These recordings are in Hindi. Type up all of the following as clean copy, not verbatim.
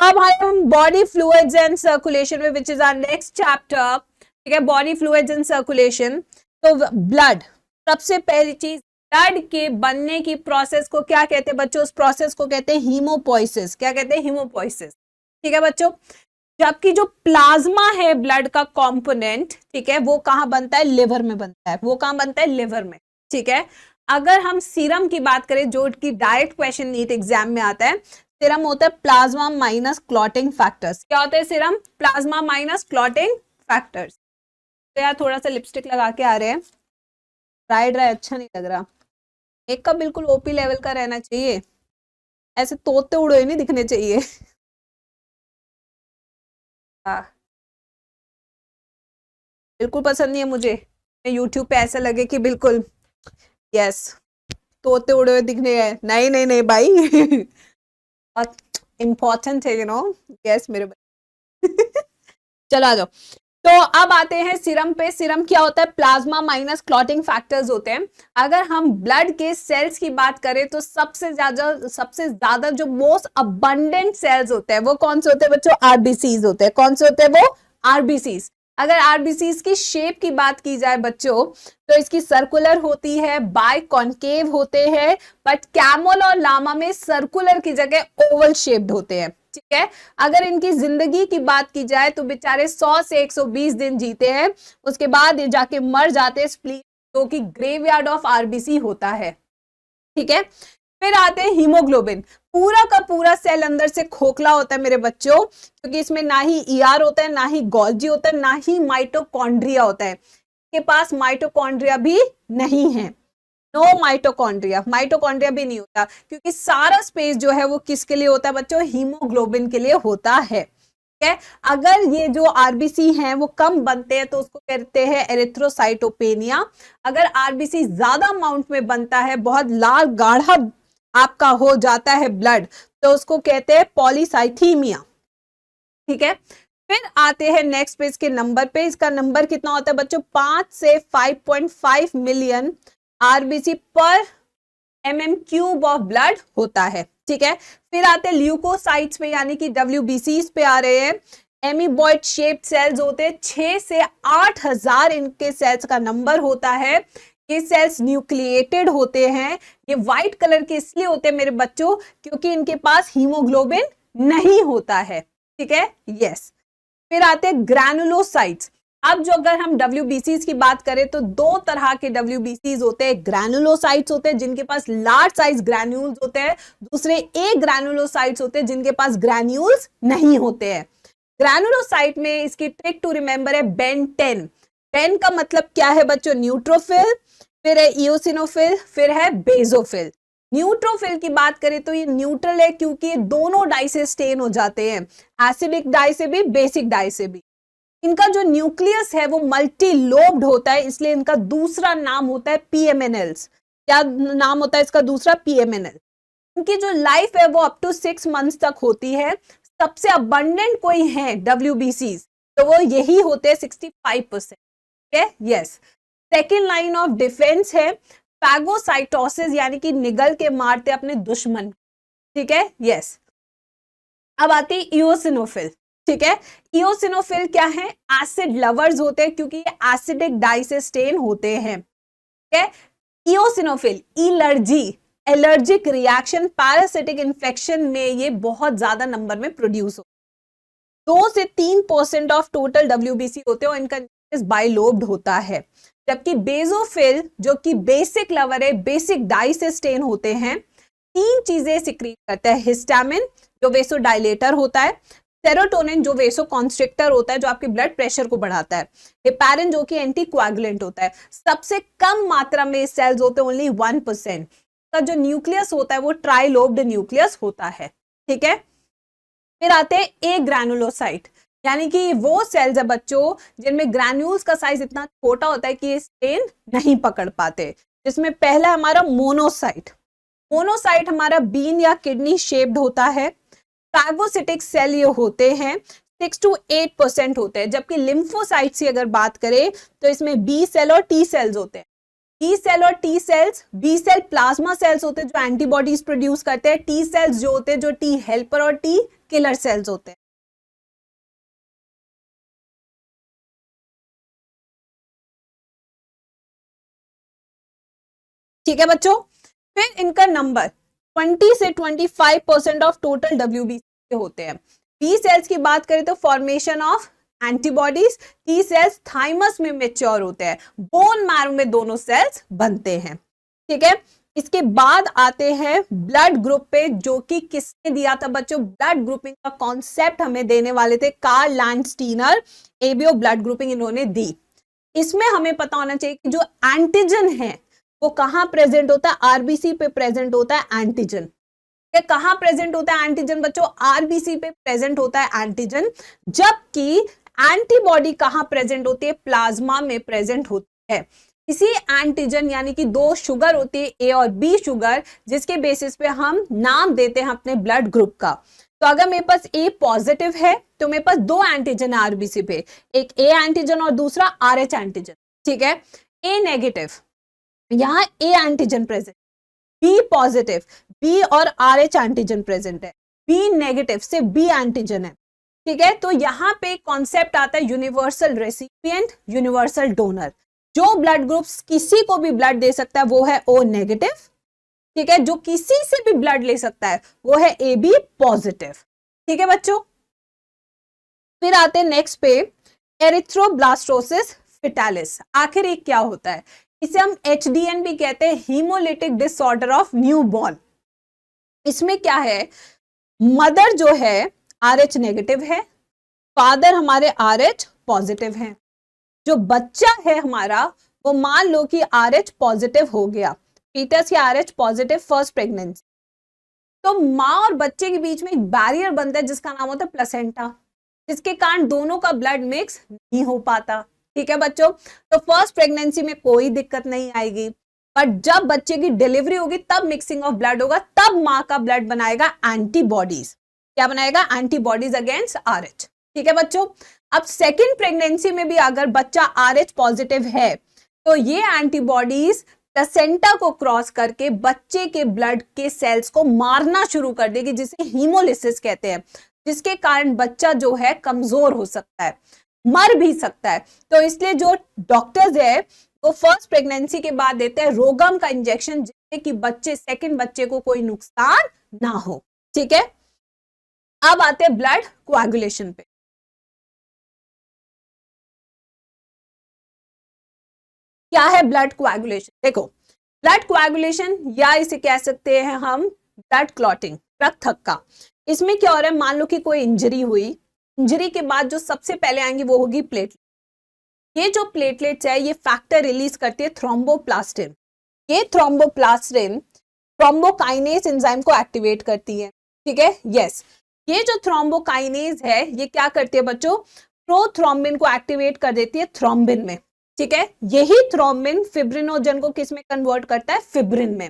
अब हम बॉडी फ्लूइड्स एंड सर्कुलेशन में, which is our next chapter, ठीक है, बॉडी फ्लूइड्स एंड सर्कुलेशन। तो ब्लड, सबसे पहली चीज, ब्लड के बनने की प्रोसेस को क्या कहते हैं बच्चों? उस प्रोसेस को कहते हैं हीमोपोइसिस। क्या कहते हैं? हीमोपोइसिस, ठीक है बच्चों। जबकि जो प्लाज्मा है ब्लड का कंपोनेंट, ठीक है, वो कहां बनता है? लिवर में बनता है। वो कहां बनता है? लिवर में, ठीक है। अगर हम सीरम की बात करें, जो कि डायरेक्ट क्वेश्चन नीट एग्जाम में आता है, सीरम होता है प्लाज्मा माइनस क्लॉटिंग फैक्टर्स। क्या होता है serum? Plasma minus clotting factors. तो यार थोड़ा सा लिपस्टिक लगा के आ रहे हैं, ड्राई ड्राई अच्छा नहीं लग रहा। एक का बिल्कुल ओपी लेवल का रहना चाहिए, ऐसे तोते उड़े नहीं दिखने चाहिए। बिल्कुल पसंद नहीं है मुझे यूट्यूब पे ऐसा लगे कि बिल्कुल यस तोते उड़े हुए दिखने हैं। नहीं नहीं नहीं भाई बहुत इम्पोर्टेंट है, यू नो। यस मेरे भाई चलो आ जाओ। तो अब आते हैं सीरम पे। सीरम क्या होता है? प्लाज्मा माइनस क्लॉटिंग फैक्टर्स होते हैं। अगर हम ब्लड के सेल्स की बात करें तो सबसे ज्यादा जो मोस्ट अबंडेंट सेल्स होते हैं वो कौन से होते हैं बच्चों? आरबीसीज होते हैं। कौन से होते हैं वो? आरबीसीज। अगर आरबीसीज की शेप की बात की जाए बच्चों, तो इसकी सर्कुलर होती है, बाय कॉन्केव होते हैं, बट कैमल और लामा में सर्कुलर की जगह ओवल शेप्ड होते हैं, ठीक है। अगर इनकी जिंदगी की बात की जाए तो बेचारे 100 से 120 दिन जीते हैं, उसके बाद ये जाके मर जाते हैं स्प्लीन, जो कि ग्रेवयार्ड ऑफ आरबीसी होता है, ठीक है। फिर आते हैं हीमोग्लोबिन। पूरा का पूरा सेल अंदर से खोखला होता है मेरे बच्चों, क्योंकि इसमें ना ही ईआर होता है, ना ही गोल्जी होता है, ना ही माइटोकॉन्ड्रिया होता है। इसके पास माइटोकॉन्ड्रिया भी नहीं है, नो माइटोकॉन्ड्रिया। माइटोकॉन्ड्रिया भी नहीं होता, क्योंकि सारा स्पेस जो है वो किसके लिए होता है बच्चों? हीमोग्लोबिन के लिए होता है, ठीक है। अगर ये जो आरबीसी हैं वो कम बनते हैं तो उसको कहते हैं एरिथ्रोसाइटोपेनिया। अगर आरबीसी ज्यादा अमाउंट में बनता है, बहुत लाल गाढ़ा आपका हो जाता है ब्लड, तो उसको कहते हैं पॉलीसाइथीमिया, ठीक है। फिर आते हैं नेक्स्ट पेज के नंबर पे। इसका नंबर कितना होता है बच्चों? 5 से 5.5 मिलियन आरबीसी पर एमएम क्यूब ऑफ ब्लड होता है, ठीक है। फिर आते हैं ल्यूकोसाइट्स पे, यानी कि डब्ल्यूबीसीज पे आ रहे हैं। एमीबॉइड शेप्ड सेल्स होते हैं, 6 से 8,000 इनके सेल्स का नंबर होता है। ये सेल्स न्यूक्लिएटेड होते हैं। ये व्हाइट कलर के इसलिए होते हैं मेरे बच्चों क्योंकि इनके पास हीमोग्लोबिन नहीं होता है, ठीक है। यस। फिर आते हैं ग्रैनुलोसाइट्स। अब जो अगर हम WBCs की बात करें तो दो तरह के WBCs होते हैं। ग्रैनुलोसाइट्स होते हैं जिनके पास लार्ज साइज ग्रैन्यूल्स होते हैं, दूसरे ए ग्रैनुलोसाइट्स होते हैं जिनके पास ग्रैन्यूल्स नहीं होते हैं। ग्रैनुलोसाइट में इसकी ट्रिक टू रिमेंबर है बेन 10। बेन का मतलब क्या है बच्चों? न्यूट्रोफिल, फिर है इओसिनोफिल, फिर है बेजोफिल। न्यूट्रोफिल की बात करें तो ये न्यूट्रल है क्योंकि ये दोनों डाई से स्टेन हो जाते हैं, एसिडिक डाई से भी, बेसिक डाई से भी। इनका जो न्यूक्लियस है वो मल्टी लोब्ड होता है, इसलिए इनका दूसरा नाम होता है पीएमएनएल्स। क्या नाम होता है इसका दूसरा? पीएमएनएल। इनकी जो लाइफ है वो अप टू 6 मंथ्स तक होती है। सबसे अबंडेंट कोई है WBCs तो वो यही होते हैं 65%, ठीक है। Yes. Second line of defence है फैगोसाइटोसिस, यानी कि निगल के मारते अपने दुश्मन, ठीक है। यस। अब आती है इओसिनोफिल, ठीक है। इओसिनोफिल क्या है? एसिड लवर्स होते हैं क्योंकि ये एसिडिक डाई से स्टेन होते हैं, ठीक है। Eosinophil allergy, allergic reaction, parasitic infection में ये बहुत ज्यादा नंबर में प्रोड्यूस होते हैं। 2 से 3% ऑफ टोटल WBC होते हैं और इनका बाइलोब्ड होता है। जबकि बेजोफिल जो कि बेसिक लवर है, बेसिक डाई से स्टेन होते हैं, 3 चीजें सिक्रीट करता है। हिस्टामिन जो वेसोडाइलेटर होता है, सेरोटोनिन जो वेसो कॉन्स्ट्रिक्टर होता है जो आपके ब्लड प्रेशर को बढ़ाता है, हेपारिन जो कि एंटीकोएगुलेंट होता है। सबसे कम मात्रा में सेल्स होते हैं, ओनली 1%। का जो न्यूक्लियस होता है वो ट्राइलोब्ड न्यूक्लियस होता है, ठीक है। फिर आते हैं ए ग्रैनुलोसाइट, यानी कि वो सेल्स है बच्चों जिनमें ग्रैन्यूल्स का साइज इतना छोटा होता है कि ये स्टेन नहीं पकड़ पाते। जिसमें पहला हमारा मोनोसाइट। मोनोसाइट हमारा बीन या किडनी शेप्ड होता है। फैगोसिटिक सेल ये होते हैं, 6 to 8% होते हैं। जबकि लिम्फोसाइट्स की अगर बात करें तो इसमें बी सेल और टी सेल्स होते हैं। बी सेल और T cells, B cell plasma cells होते हैं जो एंटीबॉडीज प्रोड्यूस करते हैं। टी सेल्स जो होते हैं जो टी हेल्पर और टी किलर सेल्स होते हैं। ठीक है बच्चों, फिर इनका नंबर 20 से 25% ऑफ टोटल WBC होते हैं। बी सेल्स की बात करें तो formation of antibodies, T cells thymus में मेच्योर होते हैं, बोन मैरो में दोनों सेल्स बनते हैं। ठीक है, इसके बाद आते हैं ब्लड ग्रुप पे, जो कि किसने दिया था बच्चों? ब्लड ग्रुपिंग का कॉन्सेप्ट हमें देने वाले थे Karl Landsteiner, ABO blood grouping इन्होंने दी। इसमें हमें पता होना चाहिए कि जो एंटीजन है वो कहां प्रेजेंट होता है? आरबीसी पे प्रेजेंट होता है एंटीजन। कहां प्रेजेंट होता है एंटीजन बच्चों? आरबीसी पे प्रेजेंट होता है एंटीजन। जबकि एंटीबॉडी कहां प्रेजेंट होती है? प्लाज्मा में प्रेजेंट होती है। इसी एंटीजन यानी कि दो शुगर होती है, ए और बी शुगर, जिसके बेसिस पे हम नाम देते हैं अपने ब्लड ग्रुप का। तो अगर मेरे पास ए पॉजिटिव है तो मेरे पास दो एंटीजन है आरबीसी पे, एक ए एंटीजन और दूसरा आरएच एंटीजन। ठीक है, ए नेगेटिव, यहां A antigen present, B positive, B और आरएच एंटीजन प्रेजेंट है, बी नेगेटिव से बी एंटीजन है। ठीक है, तो यहां पे कॉन्सेप्ट आता है यूनिवर्सल रेसिपिएंट, यूनिवर्सल डोनर। जो ब्लड ग्रुप्स किसी को भी ब्लड दे सकता है वो है ओ नेगेटिव। ठीक है, जो किसी से भी ब्लड ले सकता है वो है ए बी पॉजिटिव। ठीक है बच्चों, फिर आते हैं नेक्स्ट पे एरिथ्रोब्लास्टोसिस फिटालिस। आखिर ये क्या होता है? इसे हम HDN भी कहते हैं, हीमोलिटिक डिसऑर्डर ऑफ न्यूबॉर्न। इसमें क्या है, मदर जो है RH नेगेटिव है, फादर हमारे RH पॉजिटिव है। जो बच्चा है हमारा वो मान लो कि RH पॉजिटिव हो गया, फीटस या RH पॉजिटिव फर्स्ट प्रेगनेंसी, तो माँ और बच्चे के बीच में एक बैरियर बनता है जिसका नाम होता है प्लेसेंटा, जिसके कारण दोनों का ब्लड मिक्स नहीं हो पाता। ठीक है बच्चों, तो फर्स्ट प्रेगनेंसी में कोई दिक्कत नहीं आएगी, पर जब बच्चे की डिलीवरी होगी तब मिक्सिंग ऑफ ब्लड होगा, तब माँ का ब्लड बनाएगा एंटीबॉडीज। क्या बनाएगा? Antibodies against RH। ठीक है बच्चों, अब सेकेंड प्रेगनेंसी में भी अगर बच्चा RH पॉजिटिव है तो ये एंटीबॉडीज प्लेसेंटा को क्रॉस करके बच्चे के ब्लड के सेल्स को मारना शुरू कर देगी, जिसे हीमोलिसिस कहते हैं, जिसके कारण बच्चा जो है कमजोर हो सकता है, मर भी सकता है। तो इसलिए जो डॉक्टर्स है वो फर्स्ट प्रेगनेंसी के बाद देते हैं रोगम का इंजेक्शन, जिससे कि बच्चे सेकंड बच्चे को कोई नुकसान ना हो। ठीक है, अब आते हैं ब्लड कोएगुलेशन पे। क्या है ब्लड कोएगुलेशन? देखो, ब्लड कोएगुलेशन या इसे कह सकते हैं हम ब्लड क्लॉटिंग, रक्त थक्का। इसमें क्या हो रहा है, मान लो कि कोई इंजरी हुई, इंजरी के बाद जो सबसे पहले आएंगी वो होगी प्लेटलेट। ये जो प्लेटलेट्स है ये फैक्टर रिलीज करती है थ्रोम्बोप्लास्टिन। ये थ्रोम्बोप्लास्टिन थ्रोम्बोकाइनेज एंजाइम को एक्टिवेट करती है। ठीक है, यस, ये जो थ्रोम्बोकाइनेज है ये क्या करती है बच्चों? प्रोथ्रोम्बिन को एक्टिवेट कर देती है थ्रोम्बिन में। ठीक है, यही थ्रोम्बिन फिब्रिनोजन को किस में कन्वर्ट करता है? फिब्रिन में।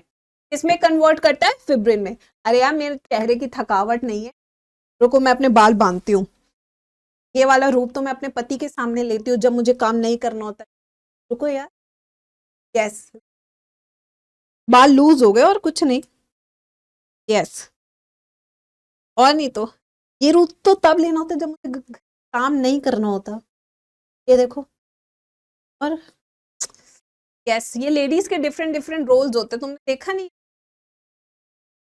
किसमें कन्वर्ट करता है? फिब्रिन में। अरे यार मेरे चेहरे की थकावट नहीं है, रुको मैं अपने बाल बांधती हूँ। ये वाला रूप तो मैं अपने पति के सामने लेती हूँ जब मुझे काम नहीं करना होता। रुको यार, यस, बाल लूज हो गए और कुछ नहीं। यस, और नहीं तो ये रूप तो तब लेना होता जब मुझे काम नहीं करना होता। ये देखो, और यस, ये लेडीज के डिफरेंट डिफरेंट रोल्स होते हैं, तुमने देखा नहीं?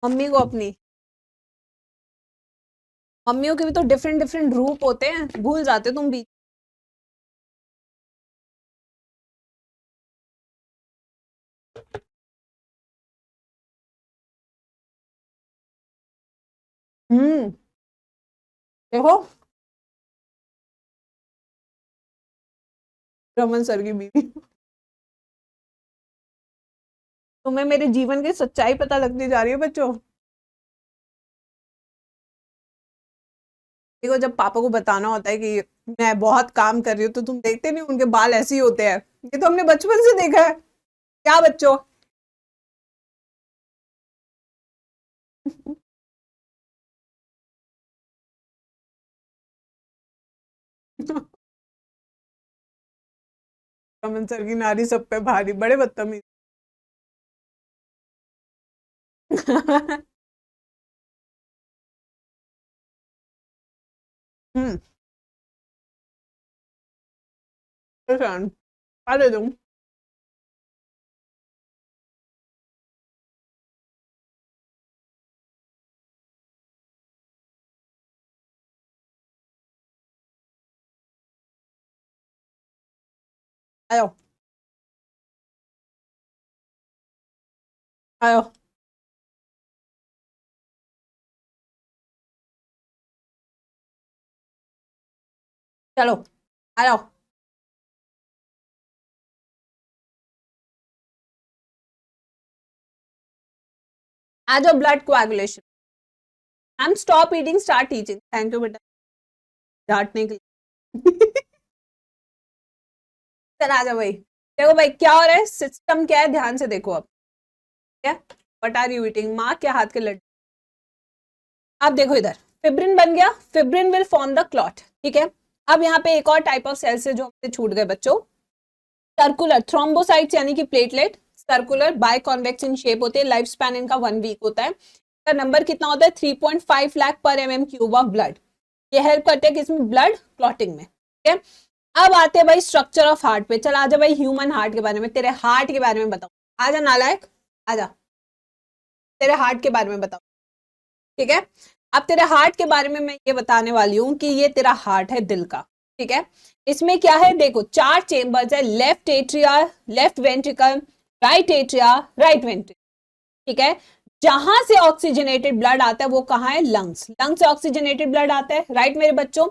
मम्मी को अपनी मम्मियों के भी तो डिफरेंट डिफरेंट रूप होते हैं, भूल जाते तुम भी। देखो, रमन सर की बीवी। तुम्हें मेरे जीवन की सच्चाई पता लगती जा रही है बच्चों। देखो, जब पापा को बताना होता है कि मैं बहुत काम कर रही हूँ तो तुम देखते नहीं उनके बाल ऐसे ही होते हैं। ये तो हमने बचपन से देखा है। क्या बच्चों? रमन सर की नारी सब पे भारी, बड़े बदतमीज। हम्म आ दे दूँ आयो आयो चलो आयो आ जाओ blood coagulation I am stop eating start teaching thank you बेटा डांटने के लिए चल आ जाओ भाई देखो भाई क्या हो रहा है सिस्टम क्या है ध्यान से देखो अब क्या व्हाट आर यू ईटिंग माँ क्या हाथ के लड्डू अब देखो इधर फिब्रिन बन गया fibrin will form the clot ठीक है अब यहाँ पे एक और टाइप ऑफ सेल्स है जो हमसे छूट गए बच्चों सर्कुलर थ्रोम्बोसाइट्स यानी कि platelet circular biconvex in shape होते हैं लाइफ स्पैन इनका 1 वीक होता है इसका नंबर कितना होता है 3.5 लाख पर mm³ ऑफ ब्लड ये हेल्प करते हैं किसमें ब्लड क्लॉटिंग में ठीक है अब आते हैं भाई स्ट्रक्चर ऑफ हार्ट पे चल आजा भाई ह्यूमन हार्ट के बारे में तेरे हार्ट के बारे में बताओ आजा नालायक आजा तेरे हार्ट के बारे में बताओ ठीक है अब तेरे हार्ट के बारे में मैं ये बताने वाली हूँ कि ये तेरा हार्ट है दिल का ठीक है इसमें क्या है देखो 4 चेम्बर्स है left atria left ventricle right atria right ventricle ठीक है जहां से ऑक्सीजनेटेड ब्लड आता है वो कहाँ है लंग्स लंग्स से ऑक्सीजनेटेड ब्लड आता है राइट मेरे बच्चों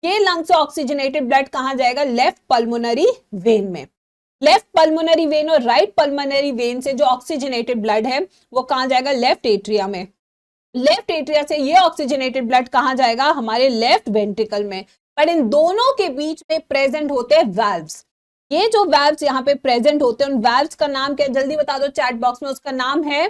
ये लंग्स से ऑक्सीजनेटेड ब्लड कहाँ जाएगा लेफ्ट पल्मोनरी वेन में लेफ्ट पल्मोनरी वेन और राइट पल्मोनरी वेन से जो ऑक्सीजनेटेड ब्लड है वो कहाँ जाएगा लेफ्ट एट्रिया में लेफ्ट एट्रिया से ये ऑक्सीजनेटेड ब्लड कहाँ जाएगा हमारे लेफ्ट वेंट्रिकल में पर इन दोनों के बीच में प्रेजेंट होते हैं वाल्व्स ये जो वाल्व्स यहाँ पे प्रेजेंट होते हैं उन वाल्व्स का नाम क्या जल्दी बता दो चैट बॉक्स में उसका नाम है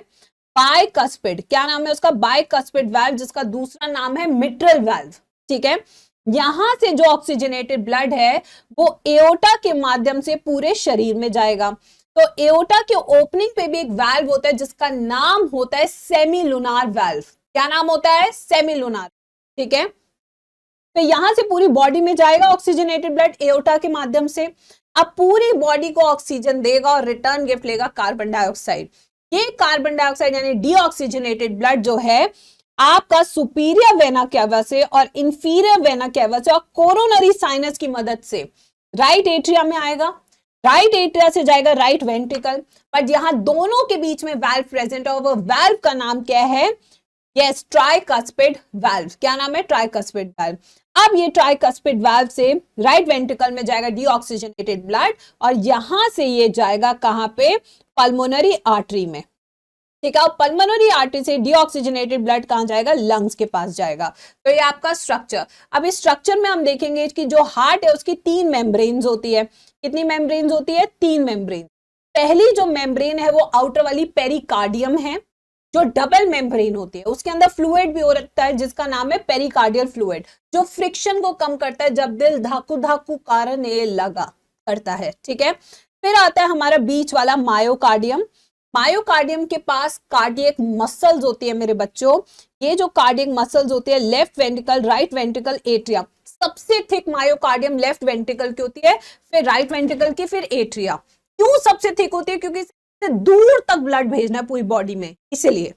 बाइकस्पिड क्या नाम है उसका बाइकस्पिड वाल्व जिसका दूसरा नाम है मिट्रल वाल्व ठीक है यहां से जो ऑक्सीजनेटेड ब्लड है वो एओर्टा के माध्यम से पूरे शरीर में जाएगा तो एओर्टा के ओपनिंग पे भी एक वाल्व होता है जिसका नाम होता है सेमीलुनार वाल्व क्या नाम होता है सेमीलुनार ठीक है तो यहां से पूरी बॉडी में जाएगा ऑक्सीजनेटेड ब्लड एओर्टा के माध्यम से अब पूरी बॉडी को ऑक्सीजन देगा और रिटर्न गिफ्ट लेगा कार्बन डाइऑक्साइड ये कार्बन डाइऑक्साइड यानी डीऑक्सीजनेटेड ब्लड जो है आपका सुपीरियर वेना कैवा से और इंफीरियर वेना कैवा से और कोरोनरी साइनस की मदद से राइट एट्रिया में आएगा राइट एट्रिया से जाएगा राइट वेंट्रिकल बट यहां दोनों के बीच में वाल्व प्रेजेंट है और वो वाल्व का नाम क्या है यस ट्राइकस्पिड वाल्व क्या नाम है ट्राइकस्पिड वाल्व अब ये ट्राइकस्पिड वाल्व से राइट वेंट्रिकल में जाएगा डीऑक्सीजनेटेड ब्लड और यहां से ये जाएगा कहां पे पल्मोनरी आर्टरी में ठीक है पल्मोनरी आर्टरी से डीऑक्सीजनेटेड ब्लड कहां जाएगा लंग्स के पास जाएगा तो ये आपका स्ट्रक्चर अब इस स्ट्रक्चर में हम देखेंगे कि जो हार्ट है उसकी 3 मेम्ब्रेन्स होती है कितनी मेम्ब्रेन्स होती है 3 मेम्ब्रेन पहली जो मेम्ब्रेन है वो आउटर वाली पेरिकार्डियम है जो डबल मेम्ब्रेन होती है उसके अंदर फ्लूइड भी हो रखता है जिसका नाम है पेरिकार्डियल फ्लूइड जो फ्रिक्शन को कम करता है जब दिल धाकू धाकू करने लगा करता है ठीक है फिर आता है हमारा बीच वाला मायोकार्डियम मायोकार्डियम के पास कार्डियक मसल्स होती है मेरे बच्चों ये जो कार्डियक मसल्स होती है left ventricle right ventricle atria सबसे थिक मायोकार्डियम लेफ्ट वेंट्रिकल की होती है फिर राइट वेंट्रिकल की फिर एट्रिया क्यों सबसे थिक होती है क्योंकि दूर तक ब्लड भेजना है पूरी बॉडी में इसीलिए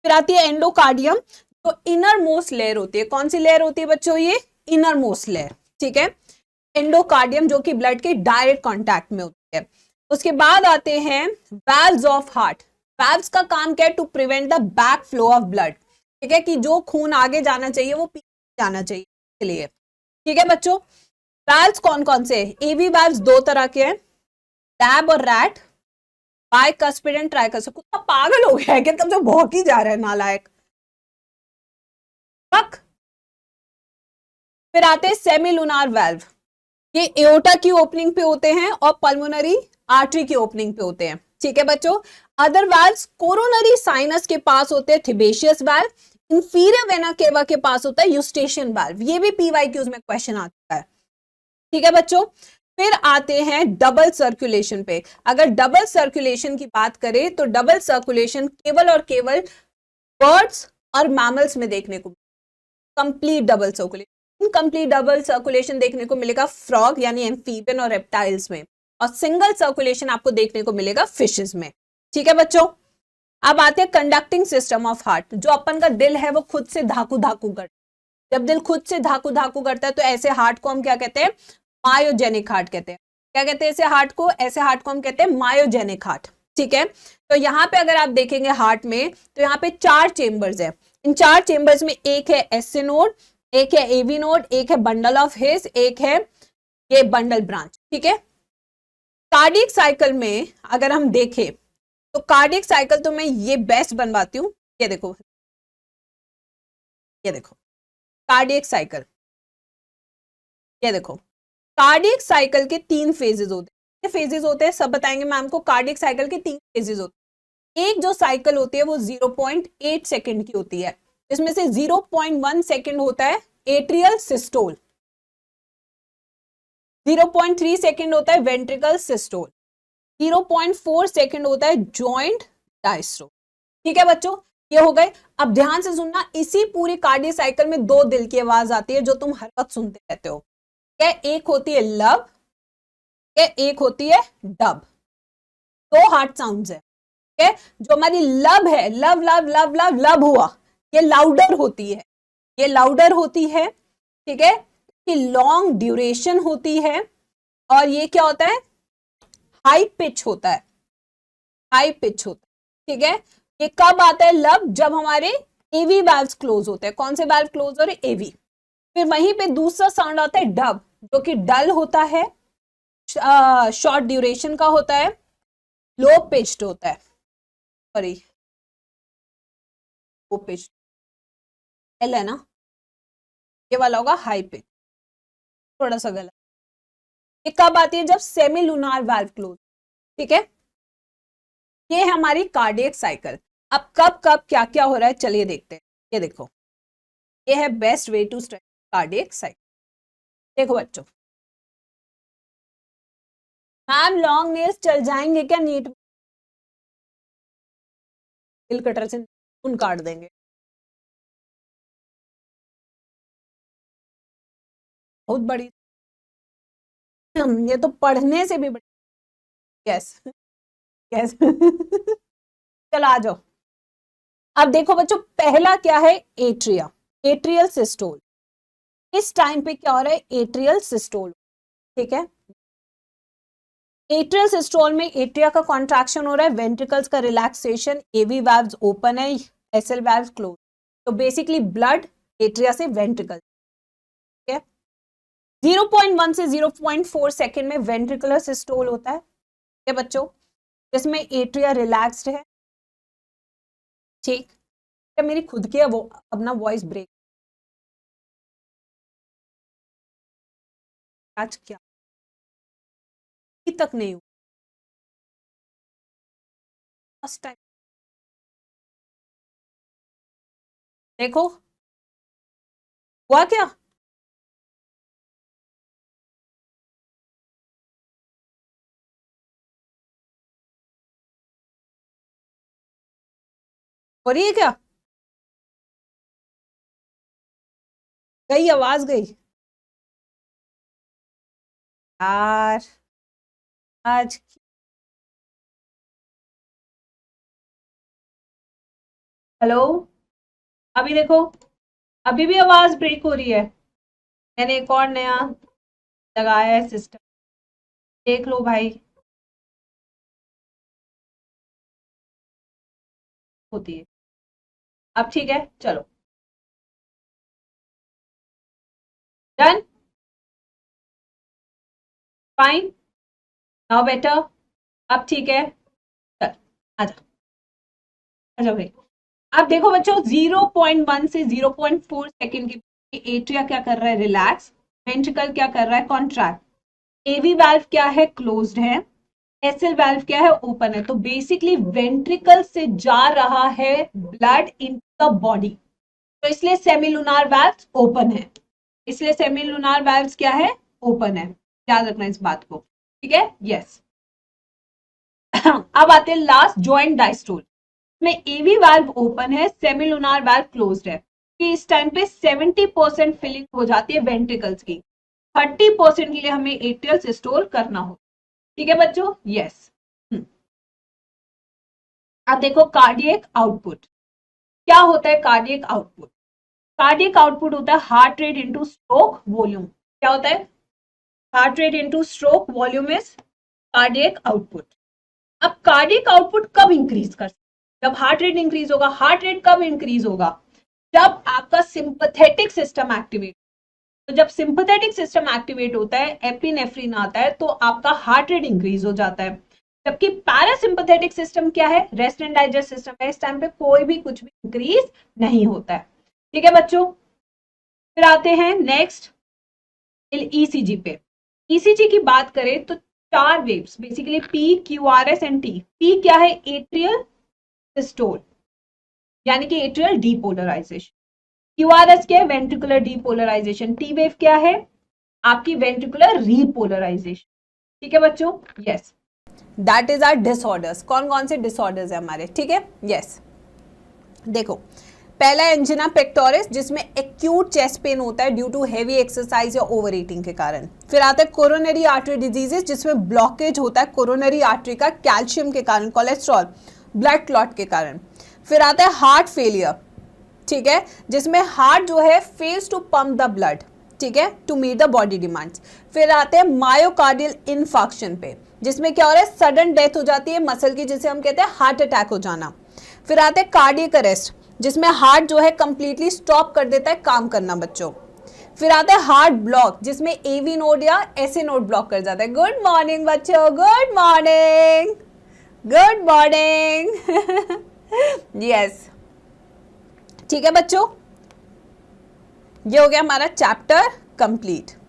फिर आती है एंडोकार्डियम तो इनर मोस्ट लेयर होती है कौन सी लेयर होती है बच्चों ये इनर मोस्ट लेयर ठीक है एंडोकार्डियम जो कि ब्लड के डायरेक्ट कांटेक्ट में होती है उसके बाद आते हैं वाल्व्स ऑफ हार्ट वाल्व्स का काम क्या है to prevent the back flow of blood ठीक है कि जो खून आगे जाना चाहिए वो पीछे जाना चाहिए इसलिए ठीक है बच्चों वाल्व्स कौन कौन से एवी वाल्व्स 2 तरह के हैं टैब और रैट बाइकस्पिड एंड ट्राइकस्पिड कुत्ता पागल हो गया है क्या तब तो भौंक ही जा रहा है नालायक फिर आते हैं सेमीलुनार वाल्व ये एओर्टा की ओपनिंग पे होते हैं और पल्मोनरी आर्टरी की ओपनिंग पे होते हैं ठीक है बच्चों अदर वाल्व्स कोरोनरी साइनस के पास होते हैं थिबेशियस वाल्व इंफीरियर वेना केवा के पास होता है यूस्टेशियन वाल्व ये भी पीवाईक्यूज में क्वेश्चन आता है ठीक है बच्चों फिर आते हैं डबल सर्कुलेशन पे अगर डबल सर्कुलेशन की बात करें तो डबल सर्कुलेशन केवल और केवल बर्ड्स और मैमल्स में देखने को complete double circulation incomplete double circulation देखने को मिलेगा फ्रॉग यानी एम्फीबियन और रेप्टाइल्स में, और सिंगल सर्कुलेशन आपको देखने को मिलेगा फिशेस में। ठीक है बच्चों, अब आते हैं कंडक्टिंग सिस्टम ऑफ हार्ट। जो अपन का दिल है वो खुद से धाकू धाकू करता है। जब दिल खुद से धाकू धाकू करता है तो ऐसे हार्ट को हम क्या कहते हैं? मायोजेनिक हार्ट कहते हैं। क्या कहते हैं ऐसे हार्ट को? ऐसे हार्ट को हम कहते हैं मायोजेनिक हार्ट। ठीक है, तो यहाँ पे अगर आप देखेंगे हार्ट में, तो यहाँ पे 4 चेंबर्स है। इन 4 चेंबर्स में एक है एसए नोड, एक है एवी नोड, एक है बंडल ऑफ हिस, एक है ये बंडल ब्रांच। ठीक है, कार्डियक साइकिल में अगर हम देखें तो कार्डियक साइकिल तो मैं ये बेस्ट बनवाती हूँ। ये देखो, ये देखो कार्डियक साइकिल, ये देखो कार्डियक साइकिल के 3 फेजेस होते हैं। फेजेस होते हैं सब बताएंगे मैम को। कार्डियक साइकिल के 3 फेजेस होते हैं। एक जो साइकिल होती है वो 0.8 सेकेंड की होती है, इसमें से 0.1 सेकेंड होता है एट्रियल सिस्टोल, 0.3 सेकेंड होता है वेंट्रिकल सिस्टोल, 0.4 सेकेंड होता है जॉइंट डायस्टोल। ठीक है बच्चों, ये हो गए। अब ध्यान से सुनना, इसी पूरी कार्डियक साइकिल में 2 दिल की आवाज आती है जो तुम हर वक्त सुनते रहते हो। क्या? एक होती है लब, क्या? एक होती है डब। 2 हार्ट साउंड्स है। क्या? जो हमारी लब है, लब लब लब लब लब हुआ, ये लाउडर होती है, ये लाउडर होती है। ठीक है, कि लॉन्ग ड्यूरेशन होती है, और ये क्या होता है? हाई पिच होता है, हाई पिच होता है। ठीक है, ये कब आता है लब? जब हमारे एवी वाल्व्स क्लोज होते हैं। कौन से वाल्व क्लोज हो रहे? एवी। फिर वहीं पे दूसरा साउंड आता है डब, जो कि डल होता है, शॉर्ट ड्यूरेशन का होता है, लो पिच्ड होता है, सॉरी लो पिच्ड एल है ना, ये वाला होगा हाई पिच, थोड़ा सा गलत। ये कब आती है? जब सेमी लूनार वाल्व क्लोज। ठीक है, ये है हमारी कार्डियक साइकिल। अब कब कब क्या क्या हो रहा है चलिए देखते हैं। ये देखो, ये है best way to study cardiac cycle. देखो बच्चों, मैम लॉन्ग नेल्स चल जाएंगे क्या नीट में? नेल कटर से उन काट देंगे, बहुत बड़ी। ये तो पढ़ने से भी बड़ी। यस यस चलो आ जाओ। अब देखो बच्चों, पहला क्या है? Atria, atrial systole. इस टाइम पे क्या हो रहा है? Atrial systole. ठीक है, एट्रियल सिस्टोल में एट्रिया का कॉन्ट्रैक्शन हो रहा है, वेंट्रिकल्स का रिलैक्सेशन, एवी वाल्व्स ओपन है, एसएल वाल्व्स क्लोज। तो बेसिकली ब्लड एट्रिया से वेंट्रिकल। ठीक है, 0.1 से 0.4 सेकेंड में वेंट्रिकुलर सिस्टोल होता है। ठीक है बच्चों, जिसमें एट्रिया रिलैक्स्ड है। ठीक है, मेरी खुद की है वो अपना वॉइस ब्रेक आज क्या तक नहीं हुआ फर्स्ट टाइम। देखो हुआ क्या? हो रही है क्या? गई आवाज गई यार आज। हेलो, अभी देखो, अभी भी आवाज ब्रेक हो रही है। मैंने एक और नया लगाया है सिस्टम, देख लो भाई। होती है अब। ठीक है चलो, डन, फाइन, नाउ बेटर। अब ठीक है, चल आजा, आजा भाई। अब देखो बच्चों, 0.1 से 0.4 सेकेंड के एट्रिया क्या कर रहा है? रिलैक्स। वेंट्रिकल क्या कर रहा है? कॉन्ट्रैक्ट। एवी वाल्व क्या है? क्लोज्ड है। एसएल वाल्व क्या है? ओपन है। तो बेसिकली वेंट्रिकल से जा रहा है ब्लड इन द बॉडी, तो इसलिए सेमिलुनार वाल्व्स ओपन है। इसलिए सेमिलुनार वाल्व्स क्या है? ओपन है। याद रखना इस बात को। ठीक है, यस। अब आते हैं लास्ट, जॉइंट डायस्टोल में एवी वाल्व ओपन है, सेमिलुनार वाल्व क्लोज्ड है। कि इस टाइम पे 70% फिलिंग हो जाती है वेंट्रिकल्स की, 30% के लिए हमें एट्रियल सिस्टोल करना हो। ठीक है बच्चों, यस। अब देखो कार्डियक आउटपुट क्या होता है। कार्डियक आउटपुट, कार्डियक आउटपुट होता है heart rate into stroke volume. क्या होता है? Heart rate into stroke volume is cardiac output. अब कार्डियक आउटपुट कब इंक्रीज कर सकते? जब हार्ट रेट इंक्रीज होगा। हार्ट रेट कब इंक्रीज होगा? जब आपका सिंपैथेटिक सिस्टम एक्टिवेट। तो जब सिंपैथेटिक सिस्टम एक्टिवेट होता है, एपिनेफ्रिन आता है, तो आपका हार्ट रेट इंक्रीज हो जाता है। जबकि पैरासिम्पैथेटिक सिस्टम क्या है? रेस्ट एंड डाइजेस्ट सिस्टम है। इस टाइम पे कोई भी कुछ भी इंक्रीज नहीं होता है। ठीक है बच्चों, फिर आते हैं नेक्स्ट ईसीजी पे। ईसीजी की बात करें तो 4 waves basically P, QRS and T. P क्या है? एट्रियल सिस्टोल, यानी कि एट्रियल डीपोलराइजेशन। क्यूआरएस क्या है? Ventricular depolarisation. टी वेव क्या है? आपकी वेंट्रिकुलर रीपोलराइजेशन। ठीक है बच्चों, yes. That is are disorders. कौन कौन से डिसऑर्डर्स है हमारे? ठीक है, यस। देखो, पहला एंजिना पेक्टोरिस, जिसमें एक्यूट चेस्ट पेन होता है ड्यू टू हेवी एक्सरसाइज या ओवर ईटिंग के कारण। फिर आता है कोरोनरी आर्टरी डिजीजेस, जिसमें ब्लॉकेज होता है कोरोनरी आर्टरी का कैल्शियम के कारण, कोलेस्ट्रॉल, ब्लड क्लॉट के कारण। फिर आता है हार्ट फेलियर, ठीक है, जिसमें हार्ट जो है fails to pump the blood, ठीक है, to meet the body demands. फिर आते हैं मायोकार्डियल इन्फार्क्शन पे, जिसमें क्या हो रहा है? सडन डेथ हो जाती है मसल की, जिसे हम कहते हैं हार्ट अटैक हो जाना। फिर आते हैं कार्डियक अरेस्ट, जिसमें हार्ट जो है कंप्लीटली स्टॉप कर देता है काम करना बच्चों। फिर आता है हार्ट ब्लॉक, जिसमें एवी नोड या एसए नोड ब्लॉक कर जाता है। गुड मॉर्निंग बच्चों, good morning, good morning. Yes, ठीक है बच्चों, ये हो गया हमारा चैप्टर कंप्लीट।